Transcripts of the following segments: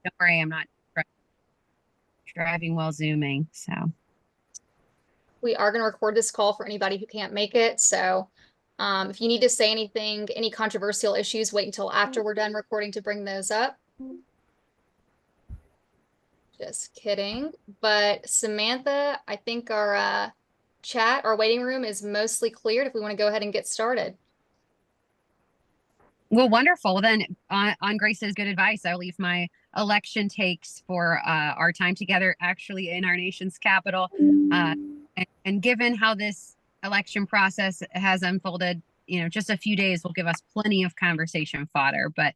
Don't worry, I'm not driving while Zooming. So, We are going to record this call for anybody who can't make it. So if you need to say anything, any controversial issues, wait until after we're done recording to bring those up. Just kidding. But Samantha, I think our our waiting room is mostly cleared if we want to go ahead and get started. well, wonderful. Then, on Grace's good advice, I'll leave my election takes for our time together, actually in our nation's capital. And given how this election process has unfolded, just a few days will give us plenty of conversation fodder. But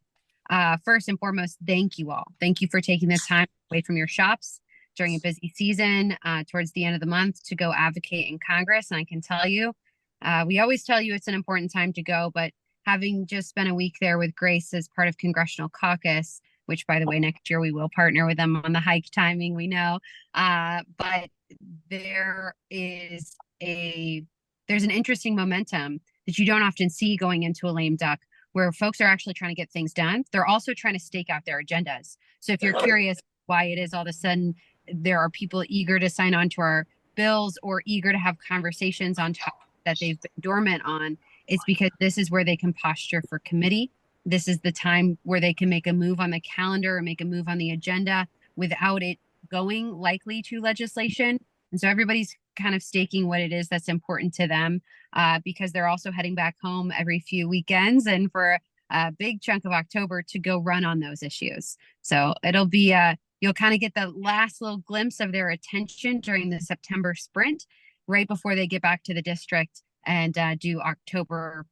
first and foremost, thank you all. Thank you for taking the time away from your shops during a busy season towards the end of the month to go advocate in Congress. And I can tell you, we always tell you it's an important time to go, but having just spent a week there with Grace as part of Congressional Caucus, which, by the way, next year we will partner with them on the hike timing, we know. But there is there's an interesting momentum that you don't often see going into a lame duck where folks are actually trying to get things done. They're also trying to stake out their agendas. So if you're curious why it is all of a sudden there are people eager to sign on to our bills or eager to have conversations on topics that they've been dormant on, it's because this is where they can posture for committee. This is the time where they can make a move on the calendar or make a move on the agenda without it going likely to legislation. And so everybody's kind of staking what it is that's important to them because they're also heading back home every few weekends and for a big chunk of October to go run on those issues. So it'll be you'll kind of get the last little glimpse of their attention during the September sprint right before they get back to the district and do October,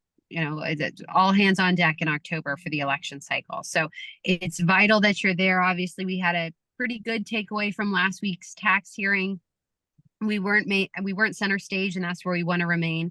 all hands on deck in October for the election cycle. So it's vital that you're there. Obviously, we had a pretty good takeaway from last week's tax hearing. We weren't center stage, and that's where we want to remain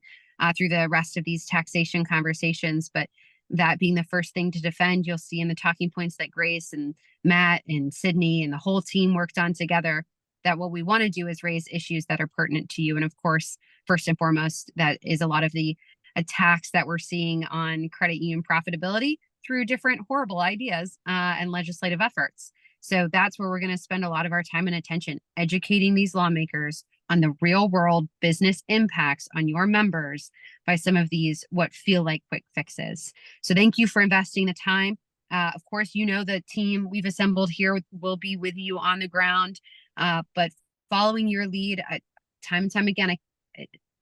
through the rest of these taxation conversations. But that being the first thing to defend, you'll see in the talking points that Grace and Matt and Sydney and the whole team worked on together that what we want to do is raise issues that are pertinent to you. And of course, first and foremost, that is a lot of the attacks that we're seeing on credit union profitability through different horrible ideas and legislative efforts. So that's where we're going to spend a lot of our time and attention, educating these lawmakers on the real world business impacts on your members by some of these what feel like quick fixes. So thank you for investing the time. Of course, the team we've assembled here will be with you on the ground. But following your lead, time and time again,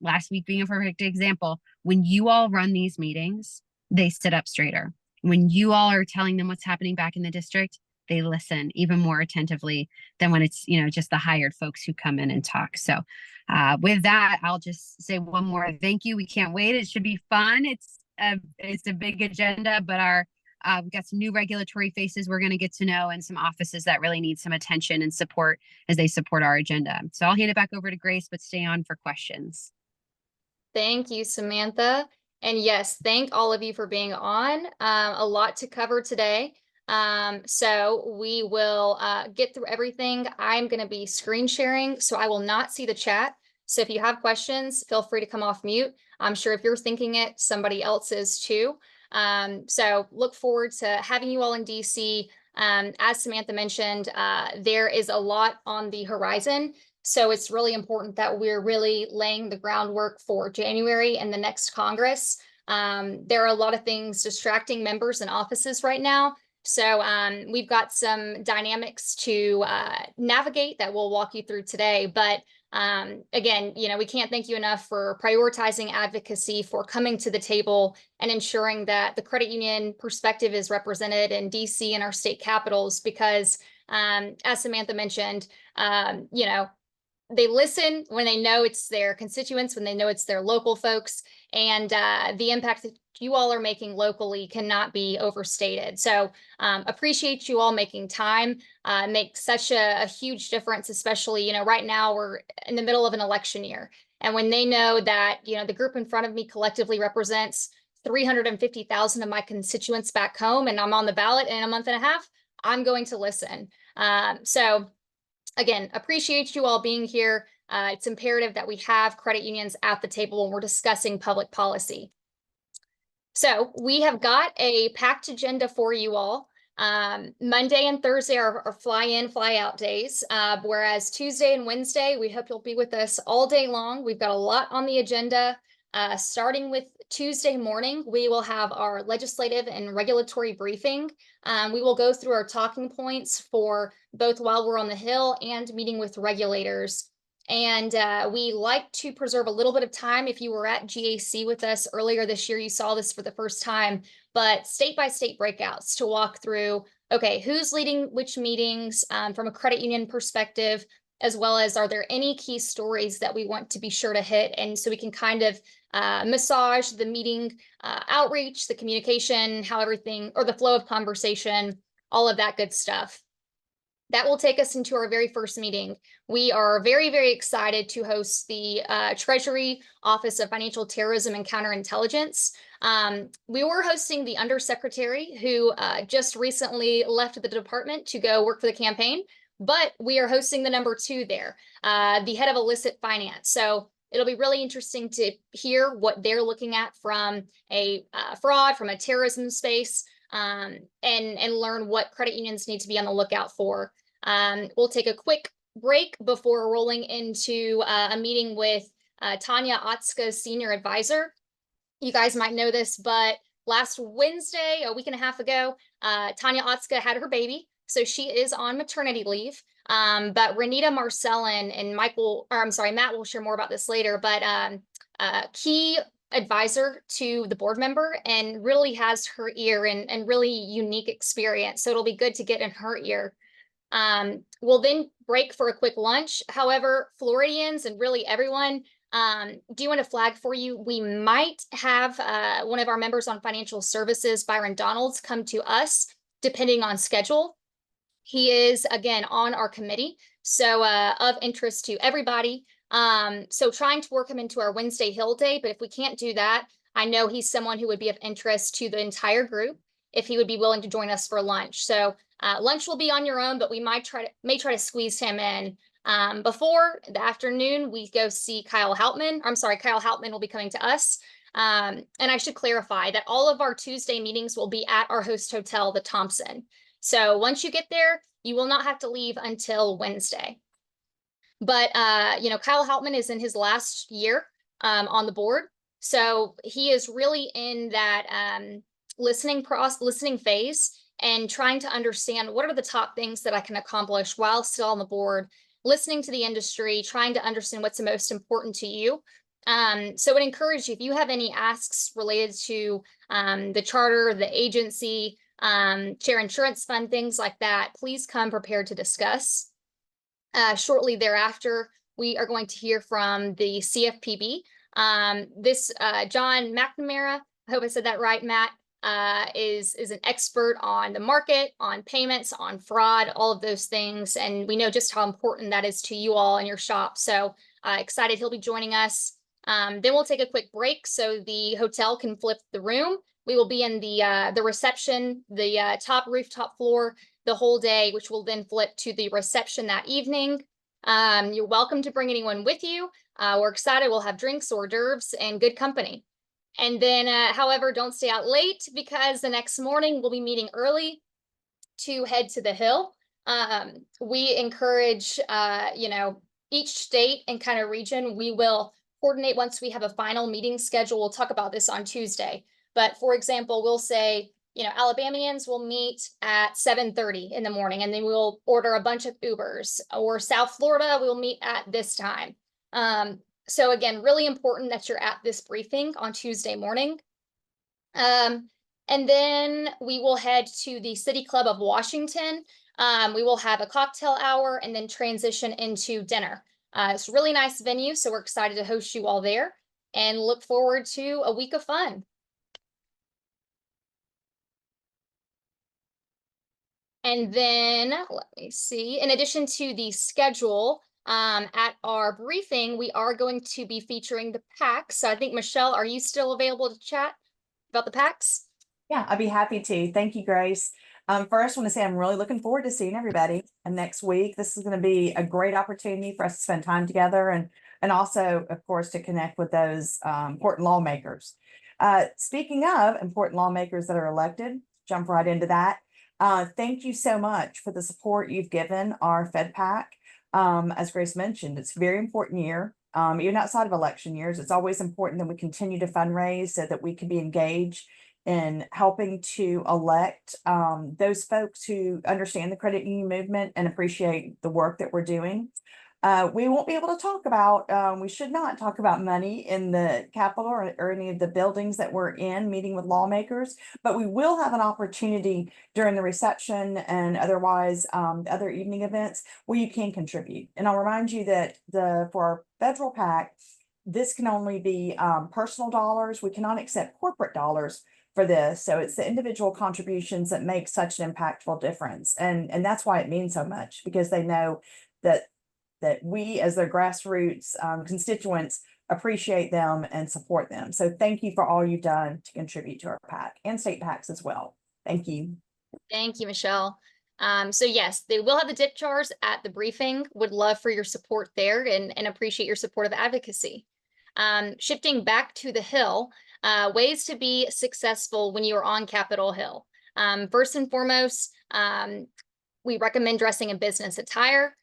last week being a perfect example, when you all run these meetings, they sit up straighter. When you all are telling them what's happening back in the district, they listen even more attentively than when it's, just the hired folks who come in and talk. So with that, I'll just say one more thank you. We can't wait. It should be fun. It's a big agenda, but we've got some new regulatory faces we're going to get to know and some offices that really need some attention and support as they support our agenda. So I'll hand it back over to Grace, but stay on for questions. Thank you, Samantha. And yes, thank all of you for being on. A lot to cover today. So we will get through everything. I'm going to be screen sharing, so I will not see the chat. So if you have questions, feel free to come off mute. I'm sure if you're thinking it, somebody else is too. So look forward to having you all in DC. As Samantha mentioned, there is a lot on the horizon. So it's really important that we're really laying the groundwork for January and the next Congress. There are a lot of things distracting members and offices right now. So we've got some dynamics to navigate that we'll walk you through today. But again, we can't thank you enough for prioritizing advocacy, for coming to the table and ensuring that the credit union perspective is represented in DC and our state capitals, because as Samantha mentioned, they listen when they know it's their constituents, when they know it's their local folks, and the impact that you all are making locally cannot be overstated. So appreciate you all making time. Makes such a huge difference, especially, right now we're in the middle of an election year. And when they know that, the group in front of me collectively represents 350,000 of my constituents back home, and I'm on the ballot in a month and a half, I'm going to listen. So again, appreciate you all being here. It's imperative that we have credit unions at the table when we're discussing public policy. So we have got a packed agenda for you all. Monday and Thursday are fly in, fly out days. Whereas Tuesday and Wednesday, we hope you'll be with us all day long. We've got a lot on the agenda. Starting with Tuesday morning, we will have our legislative and regulatory briefing. We will go through our talking points for both while we're on the Hill and meeting with regulators. And we like to preserve a little bit of time. If you were at GAC with us earlier this year, you saw this for the first time, but state by state breakouts to walk through, okay, who's leading which meetings from a credit union perspective, as well as are there any key stories that we want to be sure to hit? And so we can kind of massage the meeting outreach, the communication, how everything, or the flow of conversation, all of that good stuff. That will take us into our very first meeting. We are very, very excited to host the Treasury Office of Financial Terrorism and Counterintelligence. We were hosting the undersecretary who just recently left the department to go work for the campaign, but we are hosting the number 2 there, the head of illicit finance. So it'll be really interesting to hear what they're looking at from a fraud, from a terrorism space, and learn what credit unions need to be on the lookout for. We'll take a quick break before rolling into a meeting with Tanya Otska's senior advisor. You guys might know this, but last Wednesday, a week and a half ago, Tanya Otska had her baby. So she is on maternity leave. But Renita Marcellin and Matt will share more about this later, but key advisor to the board member and really has her ear and really unique experience. So it'll be good to get in her ear. We'll then break for a quick lunch. However, Floridians and really everyone, do want to flag for you, we might have one of our members on financial services, Byron Donalds, come to us depending on schedule. He is, again, on our committee, so of interest to everybody. So trying to work him into our Wednesday Hill Day, but if we can't do that, I know he's someone who would be of interest to the entire group if he would be willing to join us for lunch. So lunch will be on your own, but we may try to squeeze him in. Before the afternoon, we go see Kyle Hauptman. I'm sorry, Kyle Hauptman will be coming to us. And I should clarify that all of our Tuesday meetings will be at our host hotel, the Thompson. So once you get there, you will not have to leave until Wednesday. But Kyle Hauptman is in his last year on the board. So he is really in that listening phase and trying to understand what are the top things that I can accomplish while still on the board, listening to the industry, trying to understand what's the most important to you. So I would encourage you, if you have any asks related to the charter, the agency, share insurance fund, things like that, please come prepared to discuss. Shortly thereafter, we are going to hear from the CFPB. John McNamara, I hope I said that right, Matt, is an expert on the market, on payments, on fraud, all of those things. And we know just how important that is to you all in your shop. So excited he'll be joining us. Then we'll take a quick break so the hotel can flip the room. We will be in the reception, the top rooftop floor the whole day, which will then flip to the reception that evening. You're welcome to bring anyone with you. We're excited. We'll have drinks, hors d'oeuvres, and good company. And then, however, don't stay out late because the next morning we'll be meeting early to head to the Hill. We encourage, each state and kind of region, we will coordinate once we have a final meeting schedule. We'll talk about this on Tuesday. But for example, we'll say, Alabamians will meet at 7:30 in the morning, and then we'll order a bunch of Ubers. Or South Florida, we'll meet at this time. So again, really important that you're at this briefing on Tuesday morning. And then we will head to the City Club of Washington. We will have a cocktail hour and then transition into dinner. It's a really nice venue, so we're excited to host you all there and look forward to a week of fun. And then let me see, in addition to the schedule, at our briefing, we are going to be featuring the PACs. So I think, Michelle, are you still available to chat about the PACs? Yeah, I'd be happy to. Thank you, Grace. First, I want to say I'm really looking forward to seeing everybody next week. This is going to be a great opportunity for us to spend time together and also, of course, to connect with those important lawmakers. Speaking of important lawmakers that are elected, jump right into that. Thank you so much for the support you've given our Fed PAC. As Grace mentioned, it's a very important year. Even outside of election years, it's always important that we continue to fundraise so that we can be engaged in helping to elect those folks who understand the credit union movement and appreciate the work that we're doing. We won't be able to talk about, we should not talk about money in the Capitol or any of the buildings that we're in, meeting with lawmakers, but we will have an opportunity during the reception and otherwise other evening events where you can contribute. And I'll remind you that for our federal PAC, this can only be personal dollars. We cannot accept corporate dollars for this. So it's the individual contributions that make such an impactful difference. And that's why it means so much, because they know that we as their grassroots constituents appreciate them and support them. So thank you for all you've done to contribute to our PAC and state PACs as well. Thank you. Thank you, Michelle. So yes, they will have the dip jars at the briefing. Would love for your support there and appreciate your support of advocacy. Shifting back to the Hill, ways to be successful when you are on Capitol Hill. First and foremost, we recommend dressing in business attire.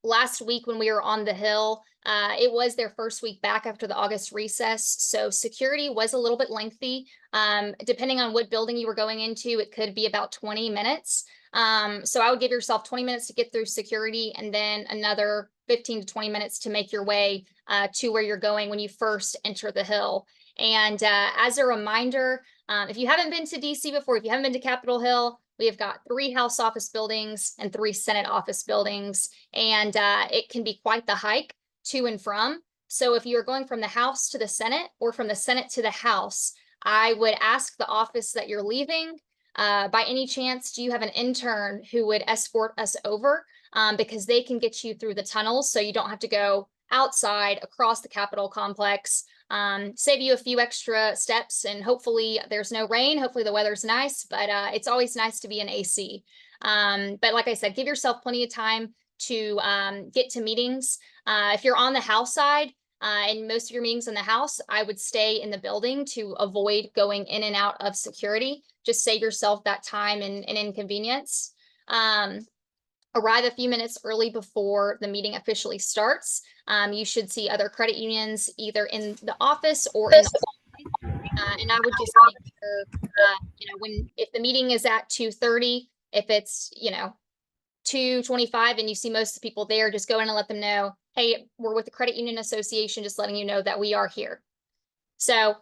Last week when we were on the Hill, it was their first week back after the August recess. So security was a little bit lengthy. Depending on what building you were going into, it could be about 20 minutes. So I would give yourself 20 minutes to get through security and then another 15 to 20 minutes to make your way to where you're going when you first enter the Hill. And as a reminder, if you haven't been to DC before, if you haven't been to Capitol Hill, we have got 3 House office buildings and 3 Senate office buildings, and it can be quite the hike to and from. So if you're going from the House to the Senate or from the Senate to the House, I would ask the office that you're leaving, by any chance, do you have an intern who would escort us over? Because they can get you through the tunnels so you don't have to go outside across the Capitol complex. Save you a few extra steps, and hopefully there's no rain. Hopefully the weather's nice, but it's always nice to be in AC. But like I said, give yourself plenty of time to get to meetings. If you're on the House side, and most of your meetings in the House, I would stay in the building to avoid going in and out of security. Just save yourself that time and inconvenience. Arrive a few minutes early before the meeting officially starts. You should see other credit unions either in the office or in the and I would just make sure, if the meeting is at 2:30, if it's, 2:25 and you see most of the people there, just go in and let them know, hey, we're with the Credit Union Association, just letting you know that we are here. So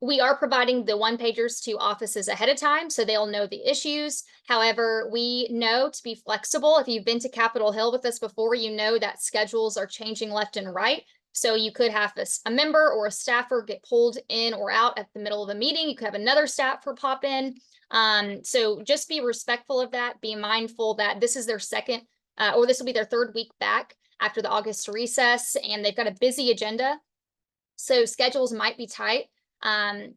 we are providing the one-pagers to offices ahead of time, so they'll know the issues. However, we know to be flexible. If you've been to Capitol Hill with us before, you know that schedules are changing left and right. So you could have a member or a staffer get pulled in or out at the middle of the meeting. You could have another staffer pop in. So just be respectful of that. Be mindful that this is their second, or this will be their 3rd week back after the August recess, and they've got a busy agenda. So schedules might be tight.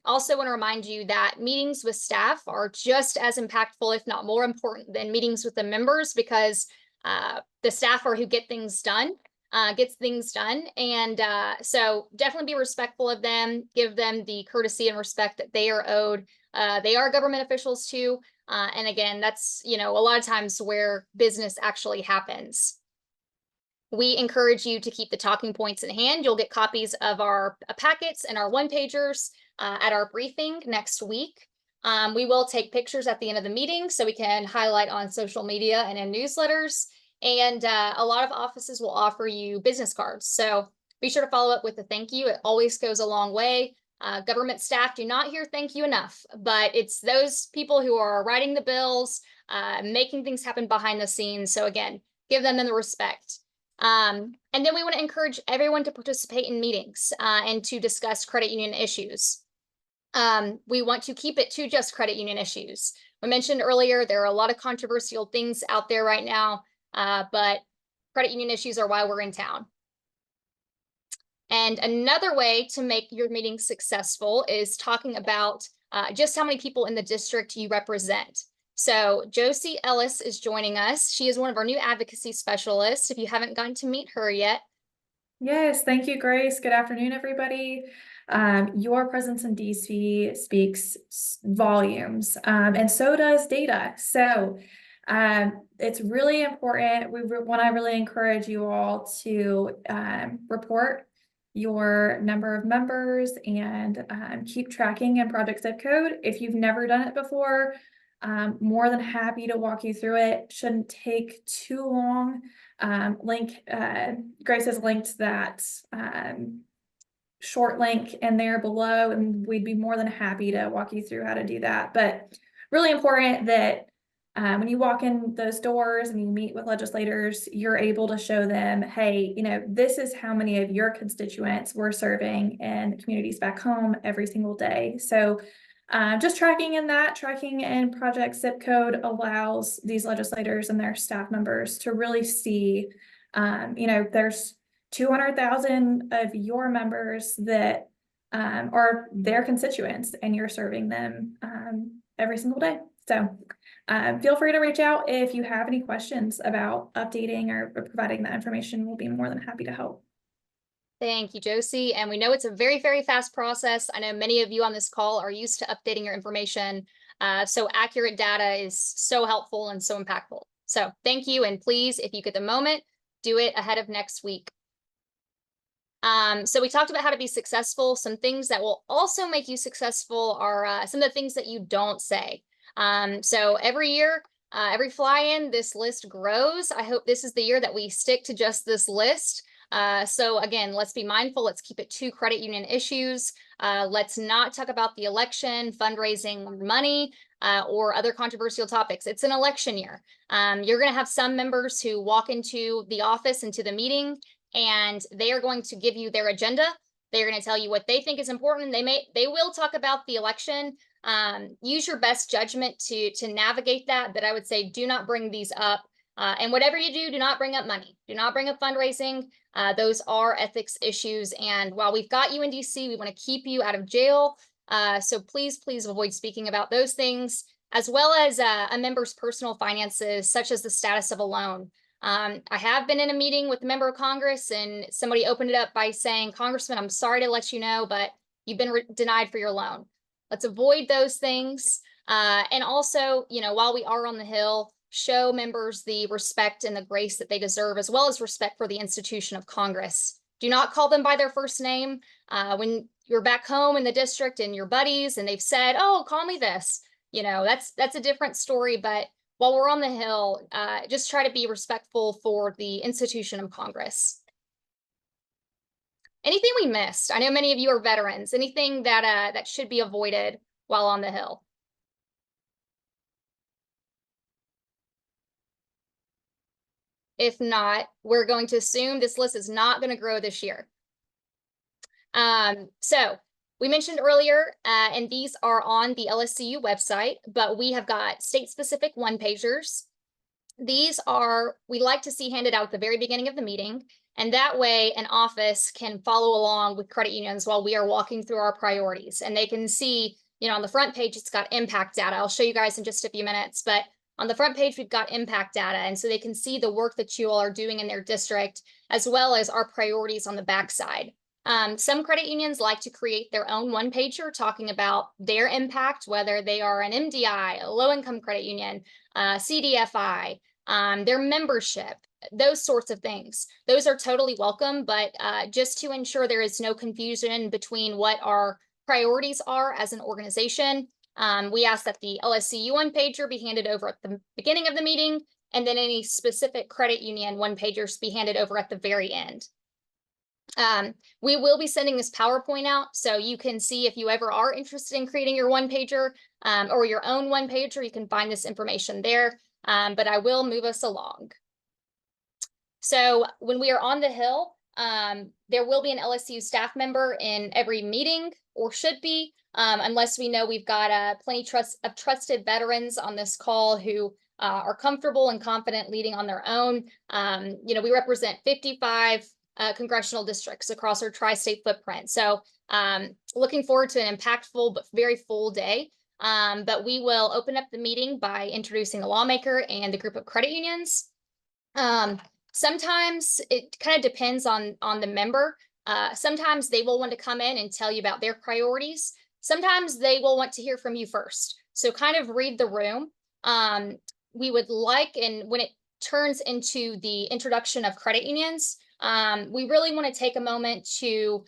Also want to remind you that meetings with staff are just as impactful, if not more important, than meetings with the members, because the staff are who gets things done. And so definitely be respectful of them, give them the courtesy and respect that they are owed. They are government officials too. And again, that's, a lot of times where business actually happens. We encourage you to keep the talking points in hand. You'll get copies of our packets and our one-pagers at our briefing next week. We will take pictures at the end of the meeting so we can highlight on social media and in newsletters. And a lot of offices will offer you business cards. So be sure to follow up with a thank you. It always goes a long way. Government staff do not hear thank you enough, but it's those people who are writing the bills, making things happen behind the scenes. So again, give them the respect. And then we want to encourage everyone to participate in meetings and to discuss credit union issues. We want to keep it to just credit union issues. We mentioned earlier, there are a lot of controversial things out there right now, but credit union issues are why we're in town. And another way to make your meeting successful is talking about just how many people in the district you represent. So Josie Ellis is joining us. She is one of our new advocacy specialists. If you haven't gotten to meet her yet. Yes, thank you, Grace. Good afternoon, everybody. Your presence in DC speaks volumes, and so does data. So it's really important. We want to really encourage you all to report your number of members and keep tracking in Project Zip Code. If you've never done it before, more than happy to walk you through it. Shouldn't take too long. Grace has linked that short link in there below, and we'd be more than happy to walk you through how to do that. But really important that when you walk in those doors and you meet with legislators, you're able to show them, hey, this is how many of your constituents we're serving in the communities back home every single day. So just tracking in Project Zip Code allows these legislators and their staff members to really see, there's 200,000 of your members that are their constituents, and you're serving them every single day. So feel free to reach out if you have any questions about updating or providing that information. We'll be more than happy to help. Thank you, Josie. And we know it's a very, very fast process. I know many of you on this call are used to updating your information. So accurate data is so helpful and so impactful. So thank you. And please, if you get the moment, do it ahead of next week. So we talked about how to be successful. Some things that will also make you successful are some of the things that you don't say. So every year, every fly-in, this list grows. I hope this is the year that we stick to just this list. So again, let's be mindful. Let's keep it to credit union issues. Let's not talk about the election, fundraising money, or other controversial topics. It's an election year. You're going to have some members who walk into the office, into the meeting, and they are going to give you their agenda. They're going to tell you what they think is important. They will talk about the election. Use your best judgment to navigate that. But I would say, do not bring these up. And whatever you do, do not bring up money. Do not bring up fundraising. Those are ethics issues. And while we've got you in DC, we want to keep you out of jail. So please avoid speaking about those things, as well as a member's personal finances, such as the status of a loan. I have been in a meeting with a member of Congress, and somebody opened it up by saying, "Congressman, I'm sorry to let you know, but you've been denied for your loan." Let's avoid those things. And also, while we are on the Hill, show members the respect and the grace that they deserve, as well as respect for the institution of Congress. Do not call them by their first name. When you're back home in the district and your buddies and they've said, "Oh, call me this," that's a different story. But while we're on the Hill, just try to be respectful for the institution of Congress. Anything we missed? I know many of you are veterans. Anything that should be avoided while on the Hill? If not, we're going to assume this list is not going to grow this year. So we mentioned earlier, and these are on the LSCU website, but we have got state-specific one-pagers. These we like to see handed out at the very beginning of the meeting, and that way an office can follow along with credit unions while we are walking through our priorities. And they can see, on the front page, it's got impact data. I'll show you guys in just a few minutes, but on the front page, we've got impact data. And so they can see the work that you all are doing in their district, as well as our priorities on the backside. Some credit unions like to create their own one-pager talking about their impact, whether they are an MDI, a low-income credit union, CDFI, their membership, those sorts of things. Those are totally welcome, but just to ensure there is no confusion between what our priorities are as an organization, we ask that the LSCU one-pager be handed over at the beginning of the meeting, and then any specific credit union one-pagers be handed over at the very end. We will be sending this PowerPoint out, so you can see if you ever are interested in creating your one-pager or your own one-pager, you can find this information there, but I will move us along. So when we are on the Hill, there will be an LSU staff member in every meeting, or should be, unless we know we've got plenty of trusted veterans on this call who are comfortable and confident leading on their own. We represent 55 congressional districts across our tri-state footprint. So looking forward to an impactful but very full day. But we will open up the meeting by introducing a lawmaker and a group of credit unions. Sometimes it kind of depends on the member. Sometimes they will want to come in and tell you about their priorities. Sometimes they will want to hear from you first. So kind of read the room. We would like, and when it turns into the introduction of credit unions, we really want to take a moment to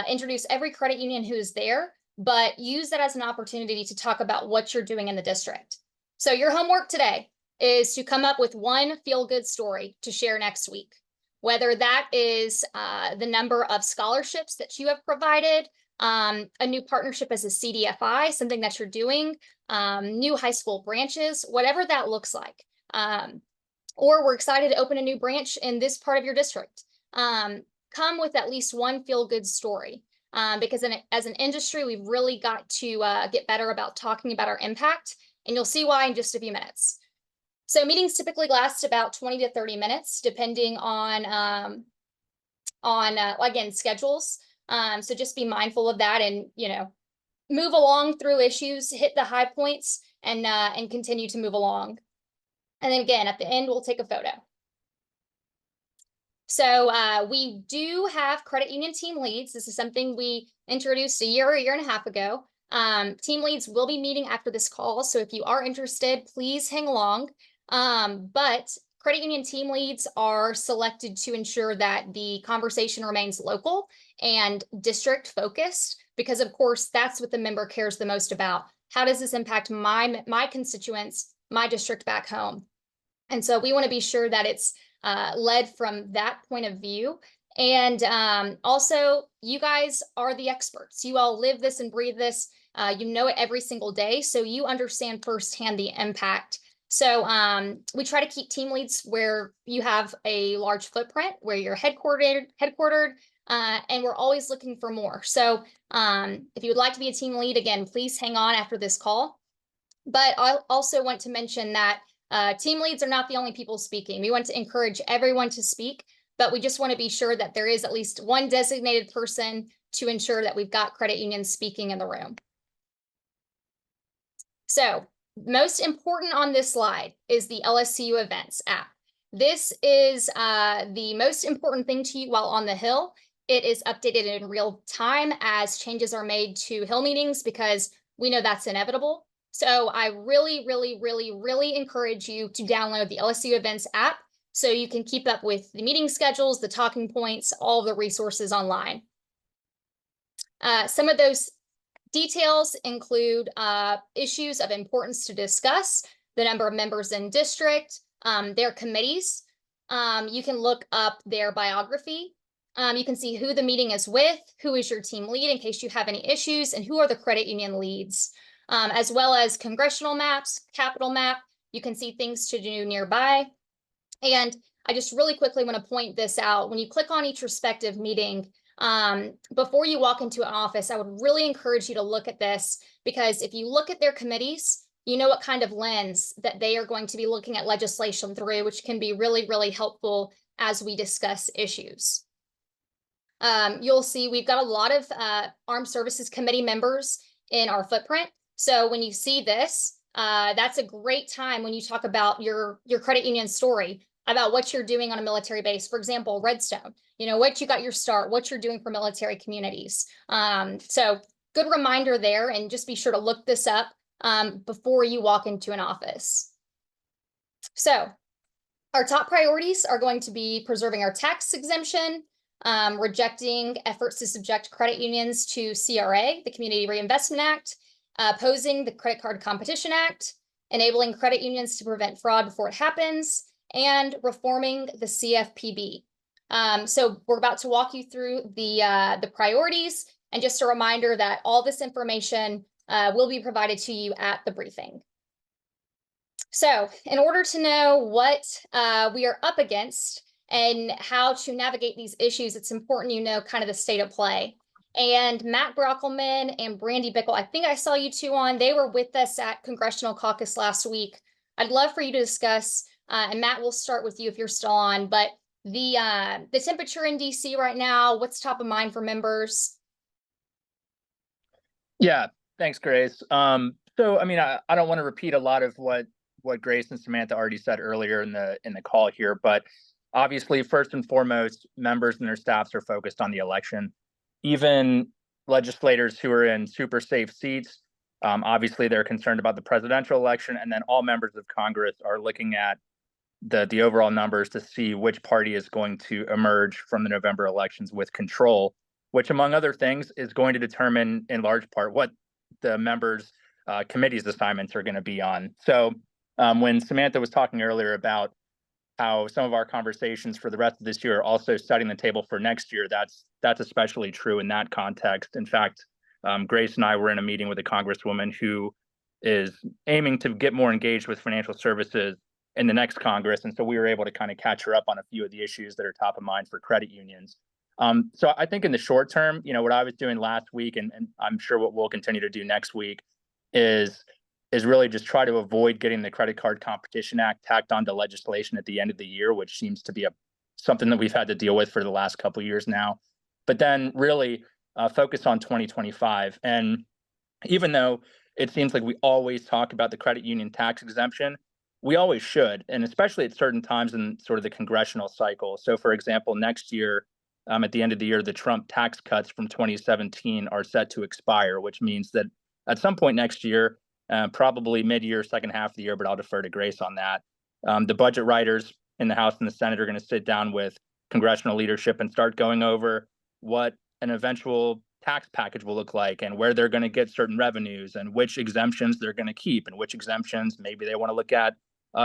introduce every credit union who is there, but use that as an opportunity to talk about what you're doing in the district. So your homework today is to come up with one feel-good story to share next week, whether that is the number of scholarships that you have provided, a new partnership as a CDFI, something that you're doing, new high school branches, whatever that looks like. Or we're excited to open a new branch in this part of your district. Come with at least one feel-good story, because as an industry, we've really got to get better about talking about our impact, and you'll see why in just a few minutes. So meetings typically last about 20 to 30 minutes, depending on again, schedules. So just be mindful of that, and move along through issues, hit the high points, and continue to move along. And then again, at the end, we'll take a photo. So we do have credit union team leads. This is something we introduced a year and a half ago. Team leads will be meeting after this call. So if you are interested, please hang along. But credit union team leads are selected to ensure that the conversation remains local and district focused, because of course, that's what the member cares the most about. How does this impact my constituents, my district back home? And so we want to be sure that it's led from that point of view. And also, you guys are the experts. You all live this and breathe this. You know it every single day. So you understand firsthand the impact. So we try to keep team leads where you have a large footprint, where you're headquartered, and we're always looking for more. So if you would like to be a team lead, again, please hang on after this call. But I also want to mention that team leads are not the only people speaking. We want to encourage everyone to speak, but we just want to be sure that there is at least one designated person to ensure that we've got credit unions speaking in the room. So most important on this slide is the LSCU Events app. This is the most important thing to you while on the Hill. It is updated in real time as changes are made to Hill meetings, because we know that's inevitable. So I really, really, really, really encourage you to download the LSCU Events app so you can keep up with the meeting schedules, the talking points, all the resources online. Some of those details include issues of importance to discuss, the number of members in district, their committees. You can look up their biography. You can see who the meeting is with, who is your team lead in case you have any issues, and who are the credit union leads, as well as congressional maps, capital map. You can see things to do nearby. And I just really quickly want to point this out. When you click on each respective meeting, before you walk into an office, I would really encourage you to look at this, because if you look at their committees, you know what kind of lens that they are going to be looking at legislation through, which can be really, really helpful as we discuss issues. You'll see we've got a lot of Armed Services Committee members in our footprint. So when you see this, that's a great time when you talk about your credit union story, about what you're doing on a military base. For example, Redstone, what you got your start, what you're doing for military communities. So good reminder there, and just be sure to look this up before you walk into an office. So our top priorities are going to be preserving our tax exemption, rejecting efforts to subject credit unions to CRA, the Community Reinvestment Act, opposing the Credit Card Competition Act, enabling credit unions to prevent fraud before it happens, and reforming the CFPB. So we're about to walk you through the priorities, and just a reminder that all this information will be provided to you at the briefing. So in order to know what we are up against and how to navigate these issues, it's important you know kind of the state of play. And Matt Brockelman and Brandy Bickle, I think I saw you two on. They were with us at Congressional Caucus last week. I'd love for you to discuss, and Matt, we'll start with you if you're still on, but the temperature in DC right now, what's top of mind for members? Yeah, thanks, Grace. So, I mean, I don't want to repeat a lot of what Grace and Samantha already said earlier in the call here, but obviously, first and foremost, members and their staffs are focused on the election. Even legislators who are in super safe seats, obviously, they're concerned about the presidential election, and then all members of Congress are looking at the overall numbers to see which party is going to emerge from the November elections with control, which, among other things, is going to determine in large part what the members' committee's assignments are going to be on. So when Samantha was talking earlier about how some of our conversations for the rest of this year are also setting the table for next year, that's especially true in that context. In fact, Grace and I were in a meeting with a congresswoman who is aiming to get more engaged with financial services in the next Congress. And so we were able to kind of catch her up on a few of the issues that are top of mind for credit unions. So I think in the short term, what I was doing last week, and I'm sure what we'll continue to do next week, is really just try to avoid getting the Credit Card Competition Act tacked onto legislation at the end of the year, which seems to be something that we've had to deal with for the last couple of years now. But then really focus on 2025. And even though it seems like we always talk about the credit union tax exemption, we always should, and especially at certain times in sort of the congressional cycle. So, for example, next year, at the end of the year, the Trump tax cuts from 2017 are set to expire, which means that at some point next year, probably mid-year, second half of the year, but I'll defer to Grace on that. The budget writers in the House and the Senate are going to sit down with congressional leadership and start going over what an eventual tax package will look like and where they're going to get certain revenues and which exemptions they're going to keep and which exemptions maybe they want to look at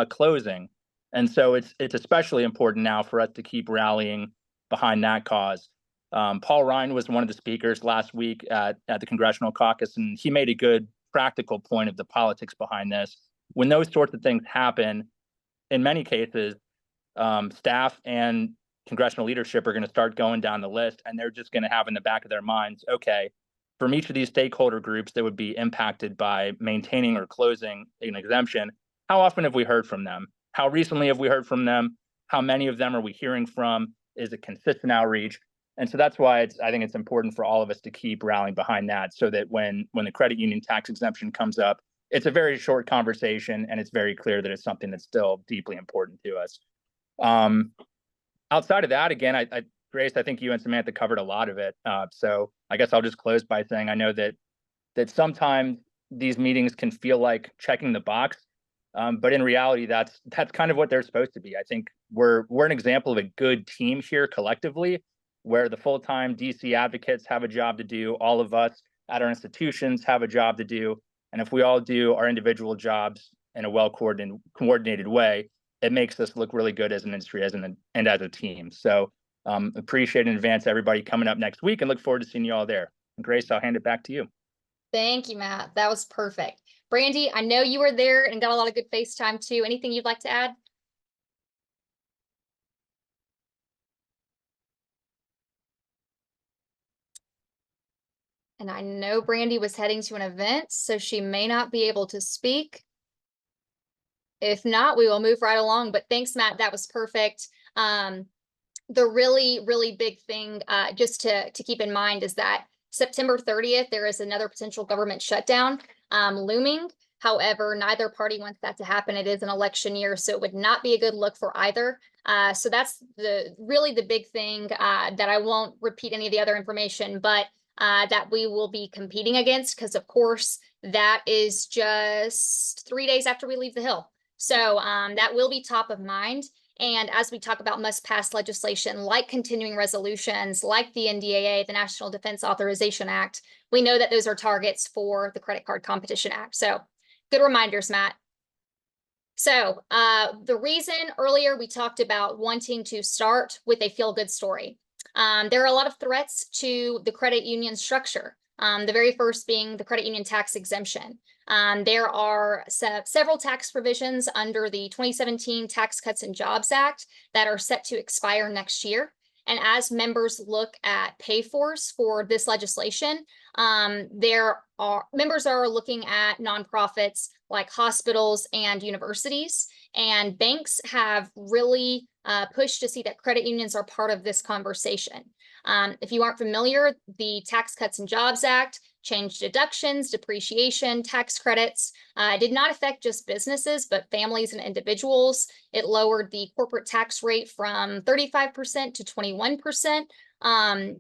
closing. And so it's especially important now for us to keep rallying behind that cause. Paul Ryan was one of the speakers last week at the Congressional Caucus, and he made a good practical point of the politics behind this. When those sorts of things happen, in many cases, staff and congressional leadership are going to start going down the list, and they're just going to have in the back of their minds, okay, from each of these stakeholder groups that would be impacted by maintaining or closing an exemption, how often have we heard from them? How recently have we heard from them? How many of them are we hearing from? Is it consistent outreach? And so that's why I think it's important for all of us to keep rallying behind that, so that when the credit union tax exemption comes up, it's a very short conversation and it's very clear that it's something that's still deeply important to us. Outside of that, again, Grace, I think you and Samantha covered a lot of it. So I guess I'll just close by saying I know that sometimes these meetings can feel like checking the box, but in reality, that's kind of what they're supposed to be. I think we're an example of a good team here collectively, where the full-time DC advocates have a job to do, all of us at our institutions have a job to do, and if we all do our individual jobs in a well-coordinated way, it makes us look really good as an industry and as a team. So appreciate in advance everybody coming up next week and look forward to seeing you all there. And Grace, I'll hand it back to you. Thank you, Matt. That was perfect. Brandy, I know you were there and got a lot of good FaceTime too. Anything you'd like to add? And I know Brandy was heading to an event, so she may not be able to speak. If not, we will move right along. But thanks, Matt. That was perfect. The really, really big thing just to keep in mind is that September 30th, there is another potential government shutdown looming. However, neither party wants that to happen. It is an election year, so it would not be a good look for either. So that's really the big thing that I won't repeat any of the other information, but that we will be competing against, because of course that is just 3 days after we leave the Hill. So that will be top of mind. And as we talk about must-pass legislation, like continuing resolutions, like the NDAA, the National Defense Authorization Act, we know that those are targets for the Credit Card Competition Act. So good reminders, Matt. So the reason earlier we talked about wanting to start with a feel-good story. There are a lot of threats to the credit union structure. The very first being the credit union tax exemption. There are several tax provisions under the 2017 Tax Cuts and Jobs Act that are set to expire next year. And as members look at pay-fors for this legislation, members are looking at nonprofits like hospitals and universities, and banks have really pushed to see that credit unions are part of this conversation. If you aren't familiar, the Tax Cuts and Jobs Act changed deductions, depreciation, tax credits. It did not affect just businesses, but families and individuals. It lowered the corporate tax rate from 35% to 21%.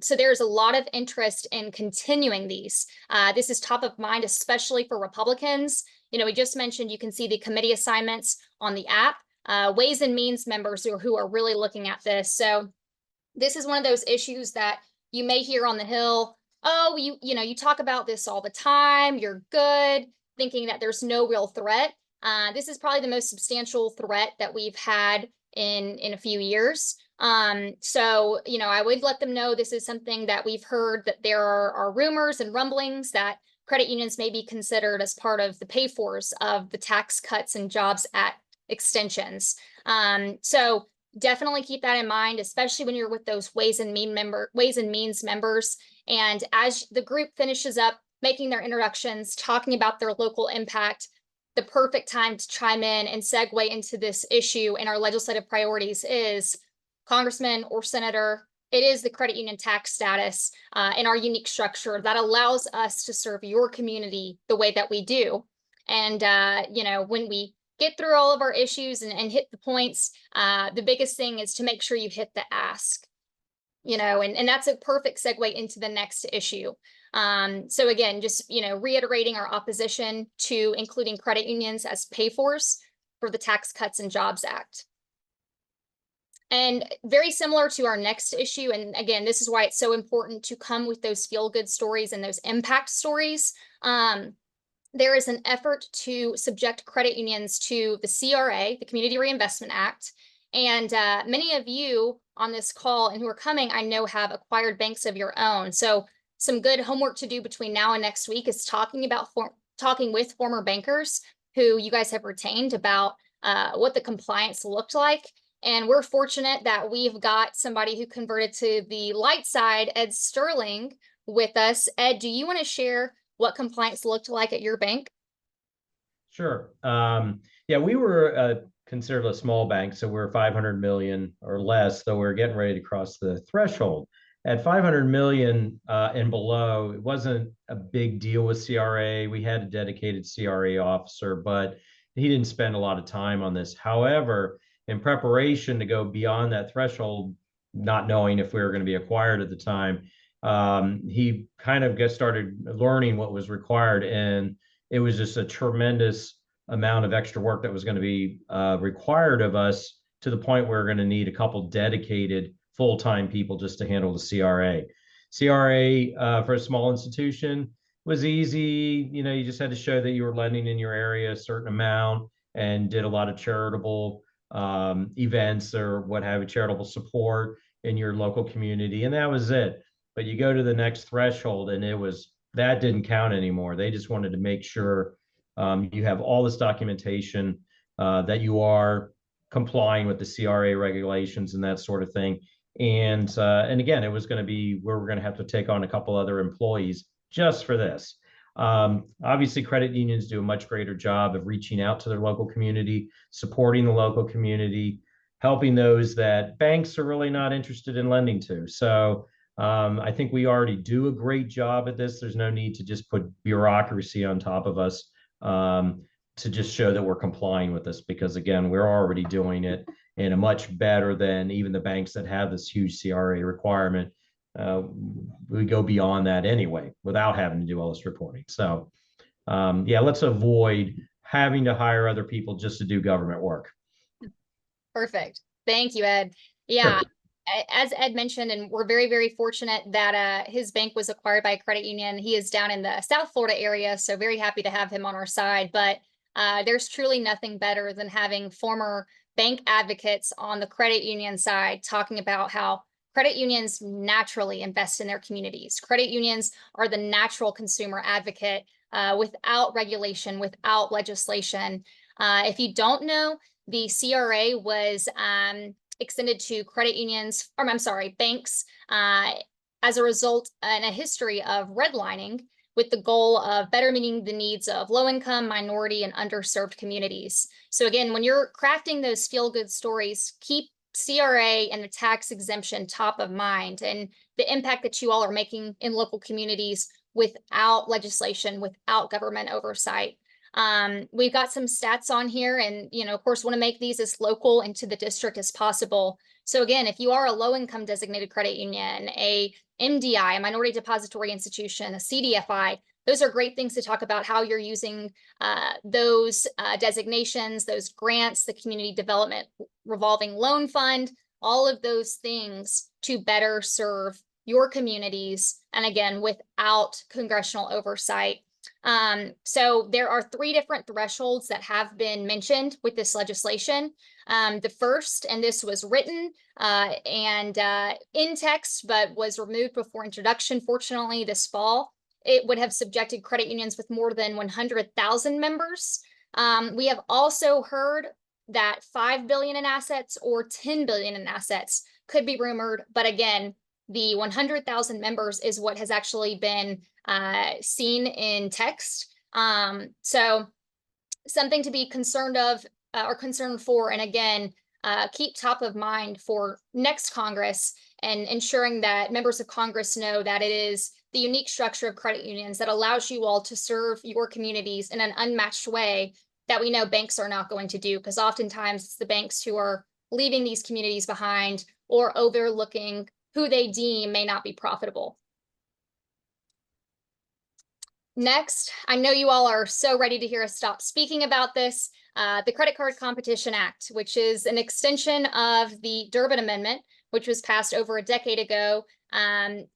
So there's a lot of interest in continuing these. This is top of mind, especially for Republicans. You know, we just mentioned, you can see the committee assignments on the app, Ways and Means members who are really looking at this. So this is one of those issues that you may hear on the Hill. Oh, you know, you talk about this all the time. You're good, thinking that there's no real threat. This is probably the most substantial threat that we've had in a few years. So, you know, I would let them know this is something that we've heard, that there are rumors and rumblings that credit unions may be considered as part of the pay-fors of the Tax Cuts and Jobs Act extensions. So definitely keep that in mind, especially when you're with those Ways and Means members. And as the group finishes up making their introductions, talking about their local impact, the perfect time to chime in and segue into this issue and our legislative priorities is congressman or senator. It is the credit union tax status and our unique structure that allows us to serve your community the way that we do. And, you know, when we get through all of our issues and hit the points, the biggest thing is to make sure you hit the ask, you know, and that's a perfect segue into the next issue. So again, just, you know, reiterating our opposition to including credit unions as pay-fors for the Tax Cuts and Jobs Act. And very similar to our next issue, and again, this is why it's so important to come with those feel-good stories and those impact stories. There is an effort to subject credit unions to the CRA, the Community Reinvestment Act. And many of you on this call and who are coming, I know, have acquired banks of your own. So some good homework to do between now and next week is talking with former bankers who you guys have retained about what the compliance looked like. And we're fortunate that we've got somebody who converted to the light side, Ed Sterling, with us. Ed, do you want to share what compliance looked like at your bank? Sure. Yeah, we were considered a small bank, so we're 500 million or less, though we're getting ready to cross the threshold. At 500 million and below, it wasn't a big deal with CRA. We had a dedicated CRA officer, but he didn't spend a lot of time on this. However, in preparation to go beyond that threshold, not knowing if we were going to be acquired at the time, he kind of started learning what was required, and it was just a tremendous amount of extra work that was going to be required of us, to the point where we're going to need a couple dedicated full-time people just to handle the CRA. CRA for a small institution was easy. You know, you just had to show that you were lending in your area a certain amount and did a lot of charitable events or what have you, charitable support in your local community, and that was it. But you go to the next threshold, and that didn't count anymore. They just wanted to make sure you have all this documentation, that you are complying with the CRA regulations and that sort of thing. And again, it was going to be where we're going to have to take on a couple other employees just for this. Obviously, credit unions do a much greater job of reaching out to their local community, supporting the local community, helping those that banks are really not interested in lending to. So I think we already do a great job at this. There's no need to just put bureaucracy on top of us to just show that we're complying with this, because again, we're already doing it in a much better than even the banks that have this huge CRA requirement. We go beyond that anyway without having to do all this reporting. So yeah, let's avoid having to hire other people just to do government work. Perfect. Thank you, Ed. Yeah. Sure. As Ed mentioned, and we're very, very fortunate that his bank was acquired by a credit union. He is down in the South Florida area, so very happy to have him on our side. But there's truly nothing better than having former bank advocates on the credit union side talking about how credit unions naturally invest in their communities. Credit unions are the natural consumer advocate without regulation, without legislation. If you don't know, the CRA was extended to credit unions, or I'm sorry, banks, as a result in a history of redlining, with the goal of better meeting the needs of low-income, minority, and underserved communities. So again, when you're crafting those feel-good stories, keep CRA and the tax exemption top of mind, and the impact that you all are making in local communities without legislation, without government oversight. We've got some stats on here, and of course, want to make these as local and to the district as possible. So again, if you are a low-income designated credit union, a MDI, a minority depository institution, a CDFI, those are great things to talk about how you're using those designations, those grants, the community development revolving loan fund, all of those things to better serve your communities. And again, without congressional oversight. So there are 3 different thresholds that have been mentioned with this legislation. The first, and this was written and in text, but was removed before introduction, fortunately, this fall. It would have subjected credit unions with more than 100,000 members. We have also heard that 5 billion in assets or 10 billion in assets could be rumored. But again, the 100,000 members is what has actually been seen in text. So something to be concerned of or concerned for, and again, keep top of mind for next Congress, and ensuring that members of Congress know that it is the unique structure of credit unions that allows you all to serve your communities in an unmatched way that we know banks are not going to do, because oftentimes it's the banks who are leaving these communities behind or overlooking who they deem may not be profitable. Next, I know you all are so ready to hear us stop speaking about this, the Credit Card Competition Act, which is an extension of the Durbin Amendment, which was passed over a decade ago,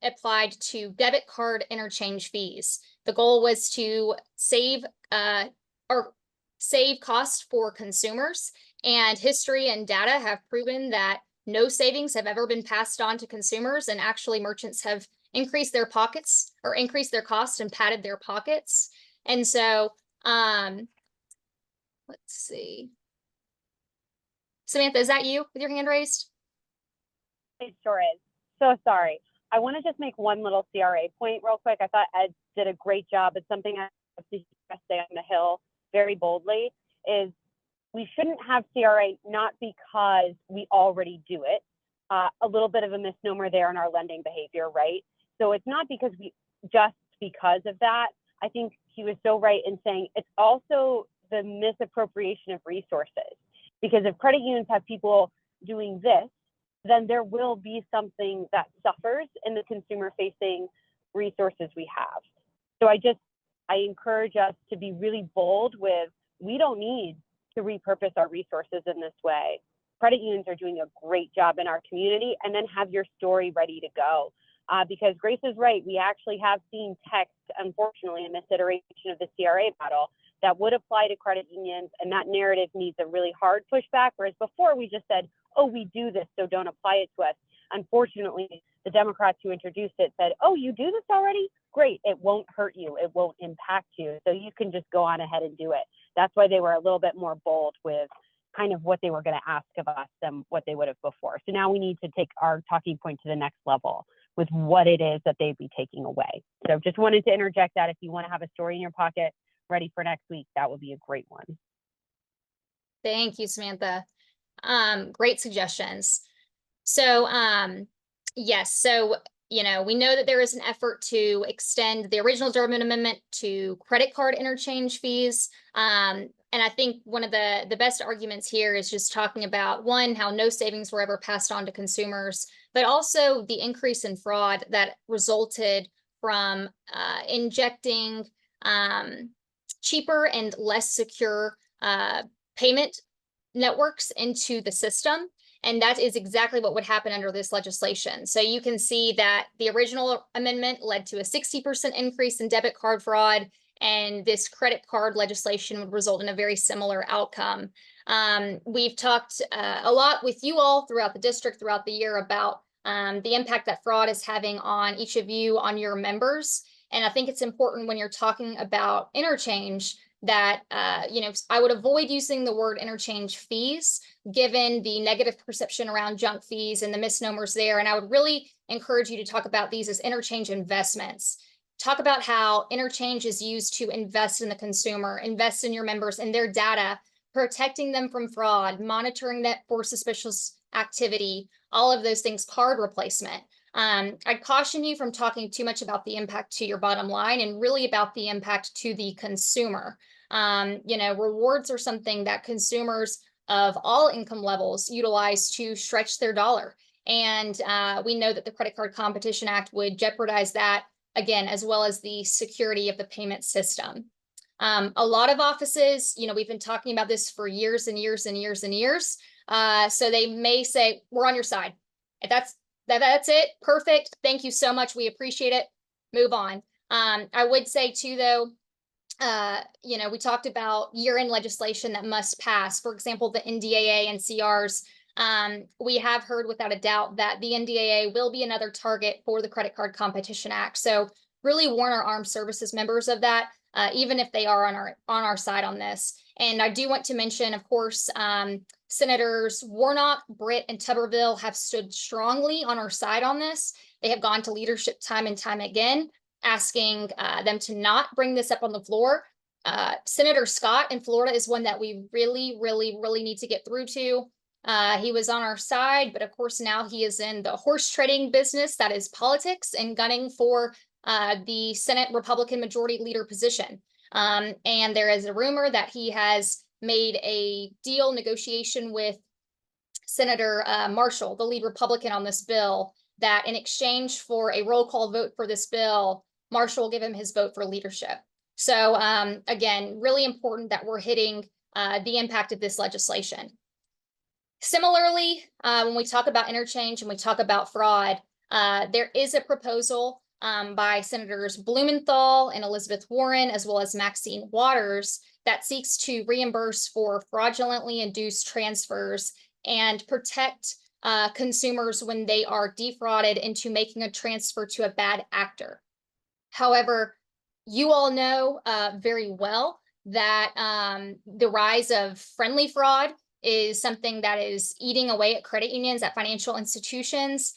applied to debit card interchange fees. The goal was to save costs for consumers, and history and data have proven that no savings have ever been passed on to consumers, and actually merchants have increased their pockets or increased their costs and padded their pockets. And so, let's see. Samantha, is that you with your hand raised? It sure is. So sorry. I want to just make one little CRA point real quick. I thought Ed did a great job. It's something I have to say on the Hill very boldly, is we shouldn't have CRA not because we already do it. A little bit of a misnomer there in our lending behavior, right? So it's not because because of that. I think he was so right in saying it's also the misappropriation of resources. Because if credit unions have people doing this, then there will be something that suffers in the consumer-facing resources we have. So I encourage us to be really bold with, we don't need to repurpose our resources in this way. Credit unions are doing a great job in our community, and then have your story ready to go. Because Grace is right, we actually have seen text, unfortunately, in this iteration of the CRA model that would apply to credit unions, and that narrative needs a really hard pushback, whereas before we just said, oh, we do this, so don't apply it to us. Unfortunately, the Democrats who introduced it said, oh, you do this already? Great, it won't hurt you, it won't impact you, so you can just go on ahead and do it. That's why they were a little bit more bold with kind of what they were going to ask of us than what they would have before. So now we need to take our talking point to the next level with what it is that they'd be taking away. So just wanted to interject that. If you want to have a story in your pocket ready for next week, that would be a great one. Thank you, Samantha. Great suggestions. So yes, so we know that there is an effort to extend the original Durbin Amendment to credit card interchange fees. And I think one of the best arguments here is just talking about, one, how no savings were ever passed on to consumers, but also the increase in fraud that resulted from injecting cheaper and less secure payment networks into the system. And that is exactly what would happen under this legislation. So you can see that the original amendment led to a 60% increase in debit card fraud, and this credit card legislation would result in a very similar outcome. We've talked a lot with you all throughout the district, throughout the year, about the impact that fraud is having on each of you, on your members. And I think it's important when you're talking about interchange that, I would avoid using the word interchange fees, given the negative perception around junk fees and the misnomers there. And I would really encourage you to talk about these as interchange investments. Talk about how interchange is used to invest in the consumer, invest in your members and their data, protecting them from fraud, monitoring that for suspicious activity, all of those things, card replacement. I caution you from talking too much about the impact to your bottom line and really about the impact to the consumer. Rewards are something that consumers of all income levels utilize to stretch their dollar. And we know that the Credit Card Competition Act would jeopardize that again, as well as the security of the payment system. A lot of offices, we've been talking about this for years and years and years and years. So they may say, we're on your side. If that's it, perfect. Thank you so much. We appreciate it. Move on. I would say too, though, we talked about year-end legislation that must pass. For example, the NDAA and CRs. We have heard without a doubt that the NDAA will be another target for the Credit Card Competition Act. So really warn our armed services members of that, even if they are on our side on this. And I do want to mention, of course, Senators Warnock, Britt, and Tuberville have stood strongly on our side on this. They have gone to leadership time and time again, asking them to not bring this up on the floor. Senator Scott in Florida is one that we really, really, really need to get through to. He was on our side, but of course now he is in the horse trading business, that is politics, and gunning for the Senate Republican Majority Leader position. And there is a rumor that he has made a deal negotiation with Senator Marshall, the lead Republican on this bill, that in exchange for a roll call vote for this bill, Marshall will give him his vote for leadership. So again, really important that we're hitting the impact of this legislation. Similarly, when we talk about interchange and we talk about fraud, there is a proposal by Senators Blumenthal and Elizabeth Warren, as well as Maxine Waters, that seeks to reimburse for fraudulently induced transfers and protect consumers when they are defrauded into making a transfer to a bad actor. However, you all know very well that the rise of friendly fraud is something that is eating away at credit unions, at financial institutions.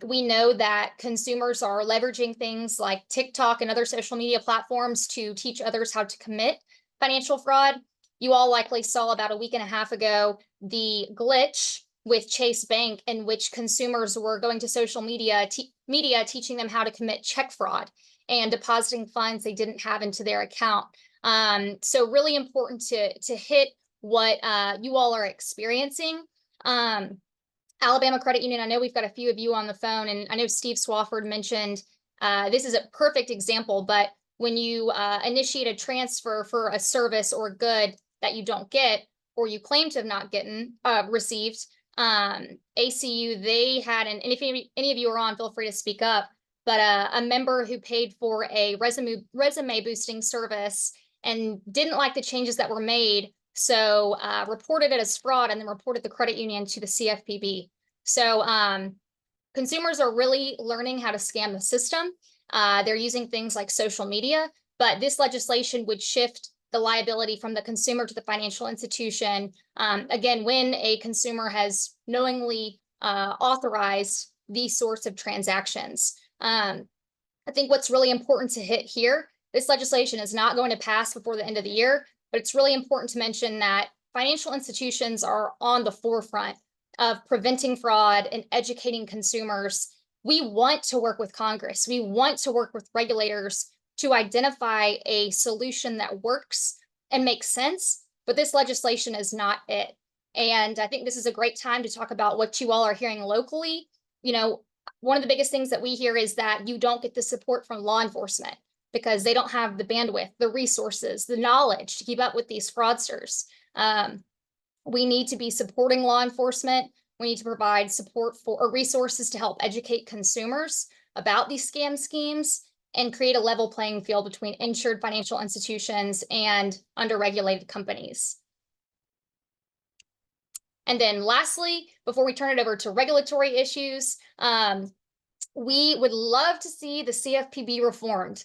We know that consumers are leveraging things like TikTok and other social media platforms to teach others how to commit financial fraud. You all likely saw about a week and a half ago the glitch with Chase Bank, in which consumers were going to social media teaching them how to commit check fraud and depositing funds they didn't have into their account. So really important to hit what you all are experiencing. Alabama Credit Union, I know we've got a few of you on the phone, and I know Steve Swafford mentioned this is a perfect example, but when you initiate a transfer for a service or good that you don't get, or you claim to have not received, ACU, they had, and if any of you are on, feel free to speak up, but a member who paid for a resume boosting service and didn't like the changes that were made, so reported it as fraud and then reported the credit union to the CFPB. So consumers are really learning how to scam the system. They're using things like social media, but this legislation would shift the liability from the consumer to the financial institution. Again, when a consumer has knowingly authorized these sorts of transactions. I think what's really important to hit here, this legislation is not going to pass before the end of the year, but it's really important to mention that financial institutions are on the forefront of preventing fraud and educating consumers. We want to work with Congress. We want to work with regulators to identify a solution that works and makes sense, but this legislation is not it. And I think this is a great time to talk about what you all are hearing locally. One of the biggest things that we hear is that you don't get the support from law enforcement because they don't have the bandwidth, the resources, the knowledge to keep up with these fraudsters. We need to be supporting law enforcement. We need to provide support or resources to help educate consumers about these scam schemes and create a level playing field between insured financial institutions and underregulated companies. And then lastly, before we turn it over to regulatory issues, we would love to see the CFPB reformed.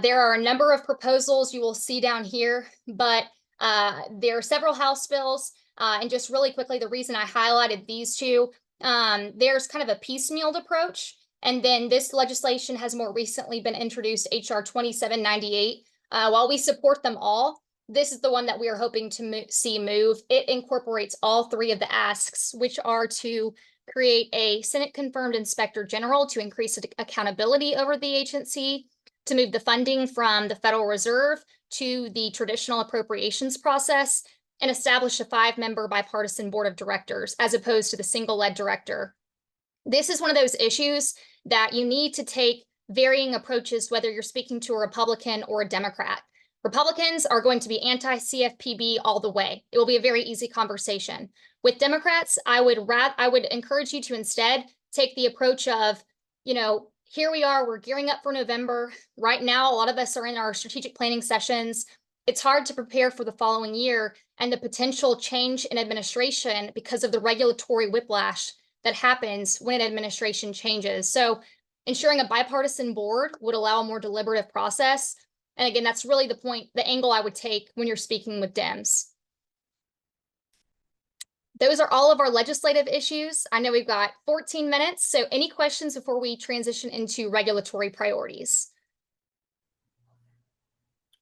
There are a number of proposals you will see down here, but there are several House bills. And just really quickly, the reason I highlighted these two, there's kind of a piecemealed approach. And then this legislation has more recently been introduced, HR 2798. While we support them all, this is the one that we are hoping to see move. It incorporates all three of the asks, which are to create a Senate-confirmed Inspector General to increase accountability over the agency, to move the funding from the Federal Reserve to the traditional appropriations process, and establish a 5-member bipartisan board of directors as opposed to the single-led director. This is one of those issues that you need to take varying approaches, whether you're speaking to a Republican or a Democrat. Republicans are going to be anti-CFPB all the way. It will be a very easy conversation. With Democrats, I would encourage you to instead take the approach of, here we are, we're gearing up for November. Right now, a lot of us are in our strategic planning sessions. It's hard to prepare for the following year and the potential change in administration because of the regulatory whiplash that happens when an administration changes. So ensuring a bipartisan board would allow a more deliberative process. And again, that's really the angle I would take when you're speaking with Dems. Those are all of our legislative issues. I know we've got 14 minutes, so any questions before we transition into regulatory priorities?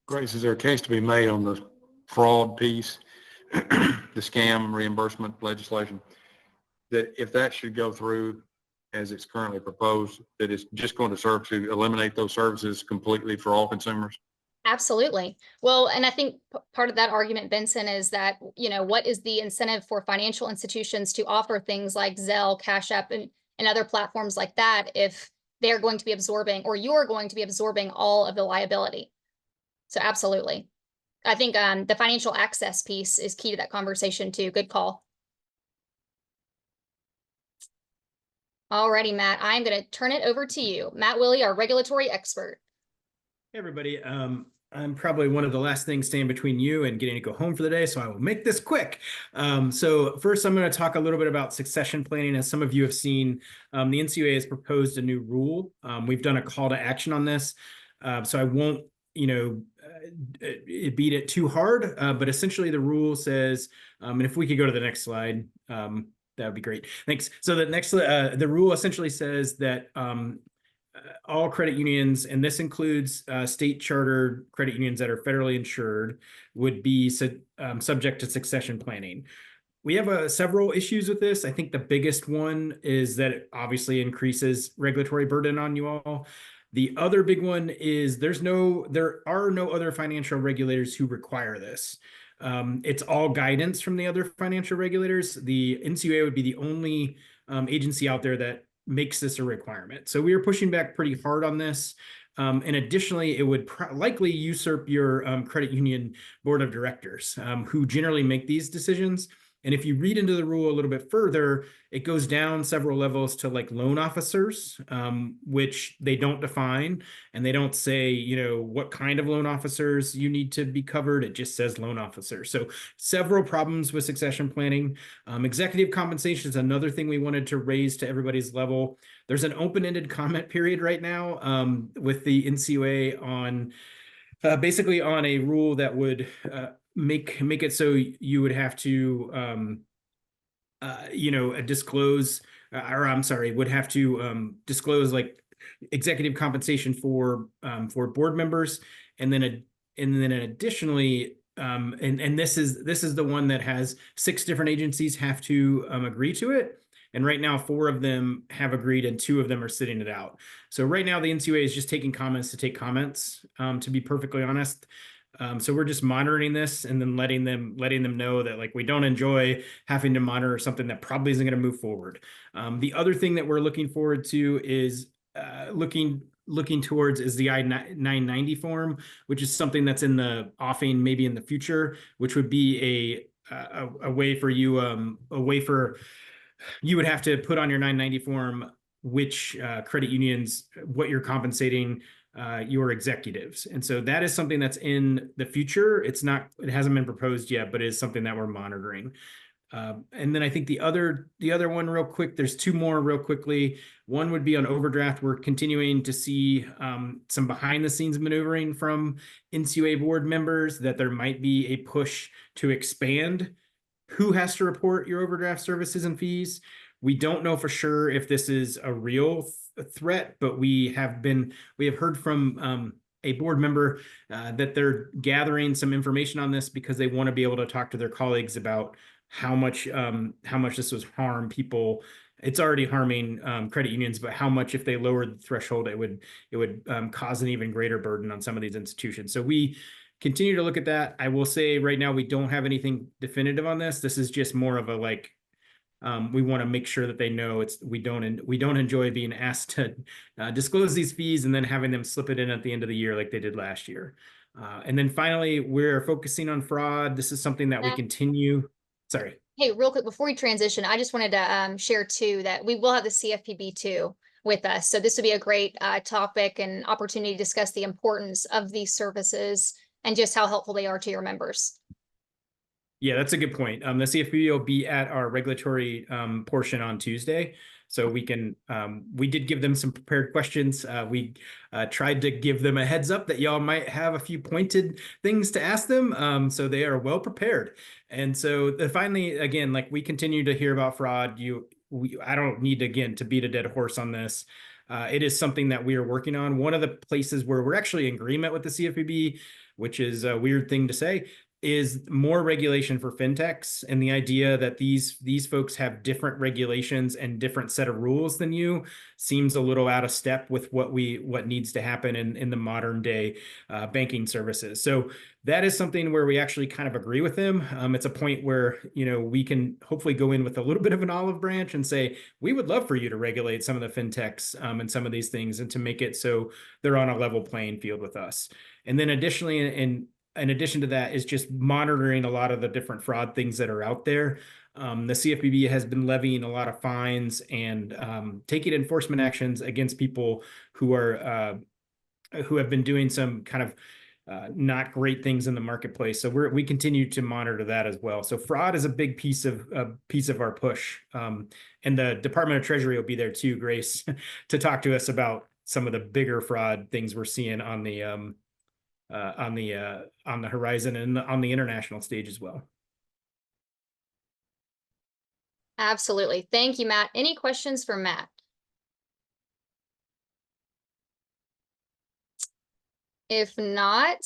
Grace, is there a case to be made on the fraud piece, the scam reimbursement legislation, that if that should go through as it's currently proposed, that it's just going to serve to eliminate those services completely for all consumers? Absolutely. Well, and I think part of that argument, Benson, is that, what is the incentive for financial institutions to offer things like Zelle, Cash App, and other platforms like that if they're going to be absorbing, or you're going to be absorbing all of the liability? So absolutely. I think the financial access piece is key to that conversation too. Good call. Alrighty, Matt, I'm going to turn it over to you. Matt Willey, our regulatory expert. Hey, everybody. I'm probably one of the last things staying between you and getting to go home for the day, so I will make this quick. So first, I'm going to talk a little bit about succession planning. As some of you have seen, the NCUA has proposed a new rule. We've done a call to action on this, so I won't beat it too hard, but essentially the rule says, and if we could go to the next slide, that would be great. Thanks. So the next, the rule essentially says that all credit unions, and this includes state chartered credit unions that are federally insured, would be subject to succession planning. We have several issues with this. I think the biggest one is that it obviously increases regulatory burden on you all. The other big one is there are no other financial regulators who require this. It's all guidance from the other financial regulators. The NCUA would be the only agency out there that makes this a requirement. So we are pushing back pretty hard on this. And additionally, it would likely usurp your credit union board of directors, who generally make these decisions. And if you read into the rule a little bit further, it goes down several levels to like loan officers, which they don't define, and they don't say, what kind of loan officers you need to be covered. It just says loan officer. So several problems with succession planning. Executive compensation is another thing we wanted to raise to everybody's level. There's an open-ended comment period right now with the NCUA on basically on a rule that would make it so you would have to disclose would have to disclose like executive compensation for board members, and then additionally and this is the one that has 6 different agencies have to agree to it. And right now, 4 of them have agreed and 2 of them are sitting it out. So right now the NCUA is just taking comments to take comments, to be perfectly honest. So we're just monitoring this and then letting them know that like we don't enjoy having to monitor something that probably isn't going to move forward. The other thing that we're looking forward to is looking towards is the I-990 form, which is something that's in the offing maybe in the future, which would be a way for you you would have to put on your 990 form which credit unions, what you're compensating your executives. And so that is something that's in the future. It hasn't been proposed yet, but it is something that we're monitoring. And then I think the other one real quick, there's 2 more real quickly. One would be on overdraft. We're continuing to see some behind the scenes maneuvering from NCUA board members that there might be a push to expand who has to report your overdraft services and fees. We don't know for sure if this is a real threat, but we have heard from a board member that they're gathering some information on this because they want to be able to talk to their colleagues about how much this was harm people. It's already harming credit unions, but how much if they lowered the threshold, it would cause an even greater burden on some of these institutions. So we continue to look at that. I will say right now we don't have anything definitive on this. This is just more of a like, we want to make sure that they know we don't enjoy being asked to disclose these fees and then having them slip it in at the end of the year like they did last year. And then finally, we're focusing on fraud. This is something that we continue. Sorry. Hey, real quick, before we transition, I just wanted to share too that we will have the CFPB too with us. So this would be a great topic and opportunity to discuss the importance of these services and just how helpful they are to your members. Yeah, that's a good point. The CFPB will be at our regulatory portion on Tuesday. So we did give them some prepared questions. We tried to give them a heads up that y'all might have a few pointed things to ask them. So they are well prepared. And so finally, again, like we continue to hear about fraud. I don't need again to beat a dead horse on this. It is something that we are working on. One of the places where we're actually in agreement with the CFPB, which is a weird thing to say, is more regulation for fintechs, and the idea that these folks have different regulations and different set of rules than you seems a little out of step with what needs to happen in the modern day banking services. So that is something where we actually kind of agree with them. It's a point where, we can hopefully go in with a little bit of an olive branch and say, we would love for you to regulate some of the fintechs and some of these things, and to make it so they're on a level playing field with us. And then additionally, in addition to that, is just monitoring a lot of the different fraud things that are out there. The CFPB has been levying a lot of fines and taking enforcement actions against people who have been doing some kind of not great things in the marketplace. So we continue to monitor that as well. So fraud is a big piece of our push, and the Department of Treasury will be there too, Grace, to talk to us about some of the bigger fraud things we're seeing on the horizon and on the international stage as well. Absolutely. Thank you, Matt. Any questions for Matt? If not,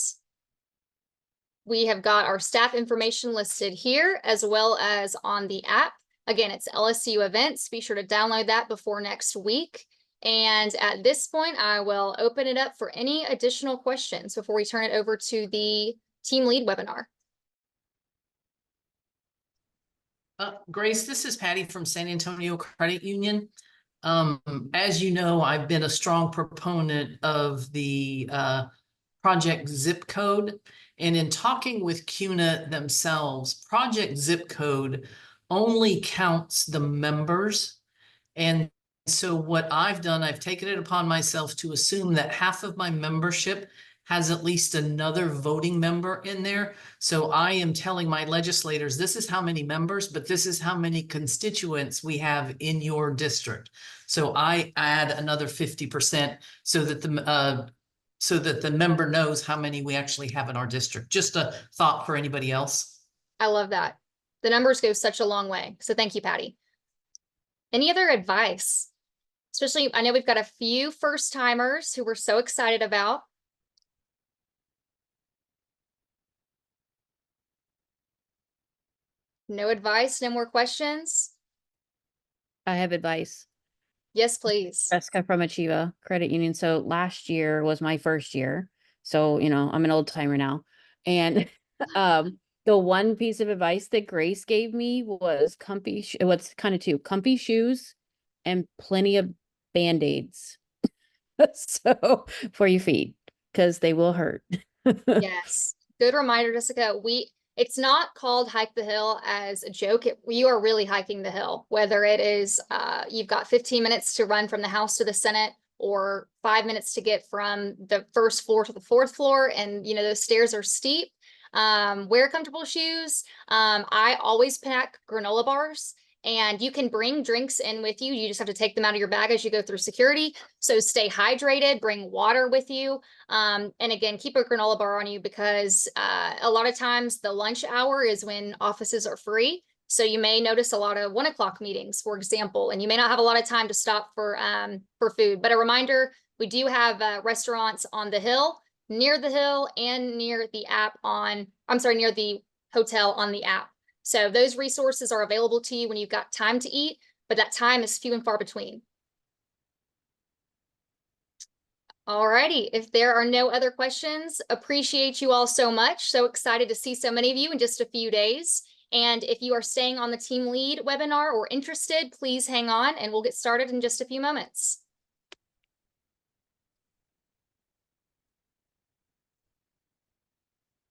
we have got our staff information listed here as well as on the app. Again, it's LSU events. Be sure to download that before next week. And at this point, I will open it up for any additional questions before we turn it over to the team lead webinar. Grace, this is Patty from San Antonio Credit Union. As you know, I've been a strong proponent of the Project Zip Code. And in talking with CUNA themselves, Project Zip Code only counts the members. And so what I've done, I've taken it upon myself to assume that half of my membership has at least another voting member in there. So I am telling my legislators, this is how many members, but this is how many constituents we have in your district. So I add another 50% so that the member knows how many we actually have in our district. Just a thought for anybody else. I love that. The numbers go such a long way. So thank you, Patty. Any other advice? Especially, I know we've got a few first timers who we're so excited about. No advice, no more questions? I have advice. Yes, please. Jessica from Achieva Credit Union. So last year was my first year. So, I'm an old timer now. And the one piece of advice that Grace gave me was comfy shoes and plenty of Band-Aids. So for your feet, because they will hurt. Yes. Good reminder, Jessica. It's not called hike the hill as a joke. You are really hiking the hill, whether it is you've got 15 minutes to run from the House to the Senate, or 5 minutes to get from the first floor to the fourth floor. And, those stairs are steep. Wear comfortable shoes. I always pack granola bars. And you can bring drinks in with you. You just have to take them out of your bag as you go through security. So stay hydrated, bring water with you. And again, keep a granola bar on you, because a lot of times the lunch hour is when offices are free. So you may notice a lot of 1 o'clock meetings, for example, and you may not have a lot of time to stop for food. But a reminder, we do have restaurants on the hill, near the hill, and near the app near the hotel on the app. So those resources are available to you when you've got time to eat, but that time is few and far between. Alrighty, if there are no other questions, appreciate you all so much. So excited to see so many of you in just a few days. And if you are staying on the Team Lead webinar or interested, please hang on and we'll get started in just a few moments.